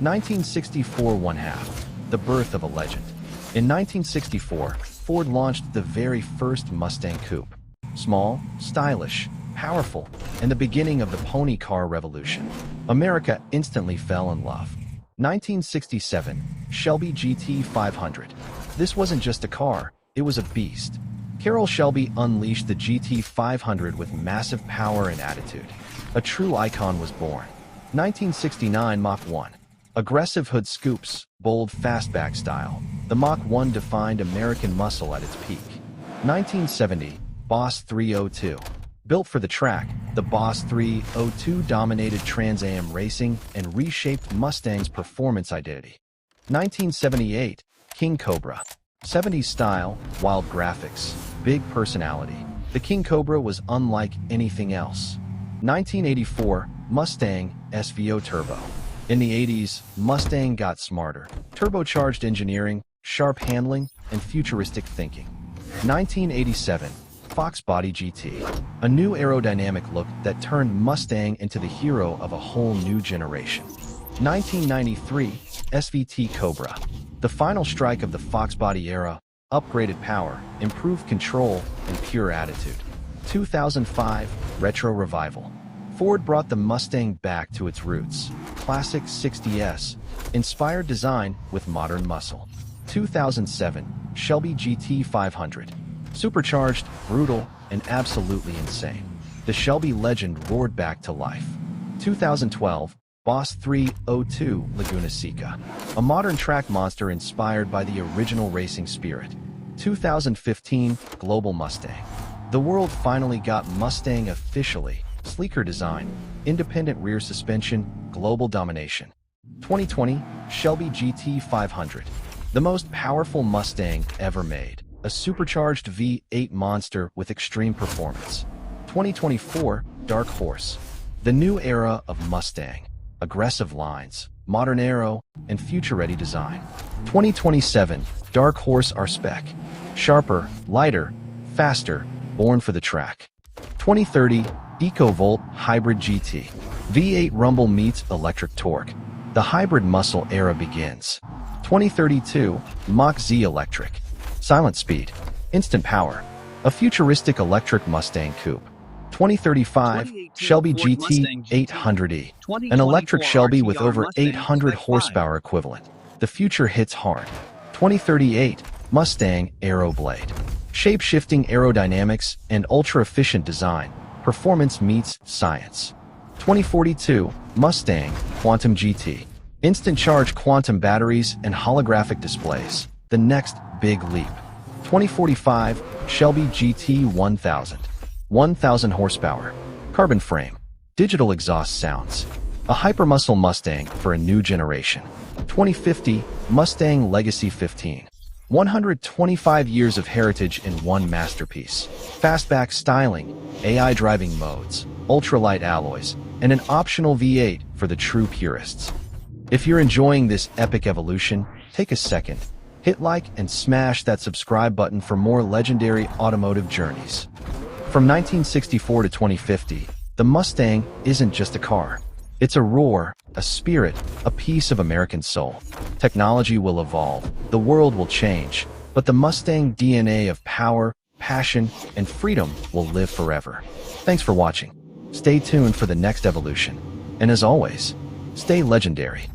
1964 1/2. The birth of a legend. In 1964, Ford launched the very first Mustang coupe. Small, stylish, powerful, and the beginning of the pony car revolution. America instantly fell in love. 1967, Shelby GT500. This wasn't just a car, it was a beast. Carroll Shelby unleashed the GT500 with massive power and attitude. A true icon was born. 1969 Mach 1. Aggressive hood scoops, bold fastback style. The Mach 1 defined American muscle at its peak. 1970, Boss 302. Built for the track, the Boss 302 dominated Trans Am racing and reshaped Mustang's performance identity. 1978, King Cobra. 70s style, wild graphics, big personality. The King Cobra was unlike anything else. 1984, Mustang SVO Turbo. In the 80s, Mustang got smarter. Turbocharged engineering, sharp handling, and futuristic thinking. 1987, Fox Body GT. A new aerodynamic look that turned Mustang into the hero of a whole new generation. 1993, SVT Cobra. The final strike of the Fox Body era, upgraded power, improved control, and pure attitude. 2005, Retro Revival. Ford brought the Mustang back to its roots. Classic 60s, inspired design with modern muscle. 2007, Shelby GT500. Supercharged, brutal, and absolutely insane. The Shelby legend roared back to life. 2012, Boss 302 Laguna Seca. A modern track monster inspired by the original racing spirit. 2015, Global Mustang. The world finally got Mustang officially. Sleeker design, independent rear suspension, global domination. 2020, Shelby GT500. The most powerful Mustang ever made. A supercharged V8 monster with extreme performance. 2024, Dark Horse. The new era of Mustang. Aggressive lines, modern aero, and future-ready design. 2027, Dark Horse R-Spec. Sharper, lighter, faster, born for the track. 2030, EcoVolt Hybrid GT. V8 rumble meets electric torque. The hybrid muscle era begins. 2032, Mach Z Electric. Silent speed, instant power. A futuristic electric Mustang coupe. 2035, Shelby GT800E. An electric Shelby with over 800 horsepower equivalent. The future hits hard. 2038, Mustang Aero Blade. Shape-shifting aerodynamics and ultra-efficient design. Performance meets science. 2042, Mustang Quantum GT. Instant charge quantum batteries and holographic displays. The next big leap. 2045, Shelby GT1000. 1,000 horsepower. Carbon frame. Digital exhaust sounds. A hypermuscle Mustang for a new generation. 2050, Mustang Legacy 15. 125 years of heritage in one masterpiece. Fastback styling, AI driving modes, ultralight alloys, and an optional V8 for the true purists. If you're enjoying this epic evolution, take a second, hit like and smash that subscribe button for more legendary automotive journeys. From 1964 to 2050, the Mustang isn't just a car. It's a roar, a spirit, a piece of American soul. Technology will evolve, the world will change, but the Mustang DNA of power, passion, and freedom will live forever. Thanks for watching. Stay tuned for the next evolution. And as always, stay legendary.